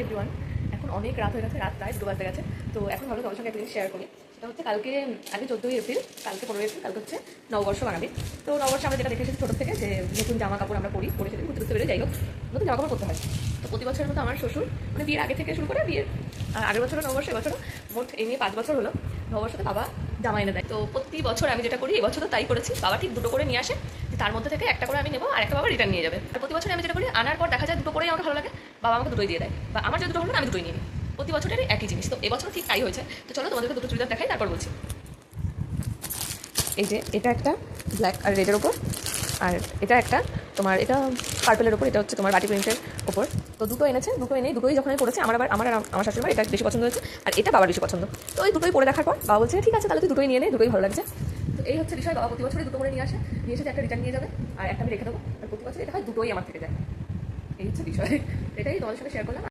Everyone, এখন অনেক রাত হয়ে গেছে, রাত প্রায় 2 বাজতে গেছে। তো এখন ভালো তোমার সঙ্গে একটা জিনিস শেয়ার করি। সেটা হচ্ছে কালকে আগে 14ই এপ্রিল, কালকে 15ই এপ্রিল, কালকে হচ্ছে নববর্ষ বাঙালি। তো নববর্ষে আমরা যেটা দেখে এসেছি ছোটো থেকে, যে নতুন জামা কাপড় আমরা পরে সেদিন ঘুরতে ঘুরতে বেরোই, যাই হোক নতুন জামা কাপড় করতে হয়। তো প্রতি বছরের মতো আমার শ্বশুর মানে বিয়ের আগে থেকে শুরু করে বিয়ের আগের বছরও নববর্ষ, এবছরও মোট এই নিয়ে 5 বছর হলো নববর্ষতে বাবা জামা এনে দেয়। তো প্রতি বছর আমি যেটা করি, এবছর তো তাই করেছি। বাবা ঠিক 2টো করে নিয়ে আসে, তার মধ্যে থেকে একটা করে আমি নেবো আর একটা বাবা রিটার্ন নিয়ে যাবে। আর প্রতি বছর আমি যেটা করি, আনার পর দেখা যায় 2টো করেই আমাকে ভালো লাগে, বাবা আমাকে 2টোই দিয়ে দেয়, বা আমার যে 2টো হলো না আমি 2টোই নিয়ে নিই। প্রতি বছরের একই জিনিস, তো এবছর ঠিক তাই হয়েছে। তো চলো তোমাদেরকে 2টো চুড়িদার দেখাই, তারপর বলছি। এই যে এটা একটা ব্ল্যাক আর রেডের ওপর, আর এটা একটা তোমার এটা পার্পেলের ওপর, এটা হচ্ছে তোমার বাটি প্রিন্টের ওপর। তো দুটো এনেছে, দুটো এনেই দুটোই যখন আমি পড়েছি, আমার আর আমার শাশুড়ির এটা বেশি পছন্দ হয়েছে, আর এটা বাবার বেশি পছন্দ। তো ওই দুটোই পরে দেখার পর বাবা বলছে ঠিক আছে তাহলে তুই দুটোই নিয়ে নে, দুটোই ভালো লাগছে। তো এই হচ্ছে বিষয়, বাবা প্রতি বছরই 2টো করে নিয়ে আসে, নিয়ে এসে একটা রিটার্ন নিয়ে যাবে আর একটা আমি রেখে দেবো। আর প্রতি বছর এটা হয় 2টোই আমার থেকে যায়। এই হচ্ছে বিষয়, এটাই তোমাদের সঙ্গে শেয়ার করলাম।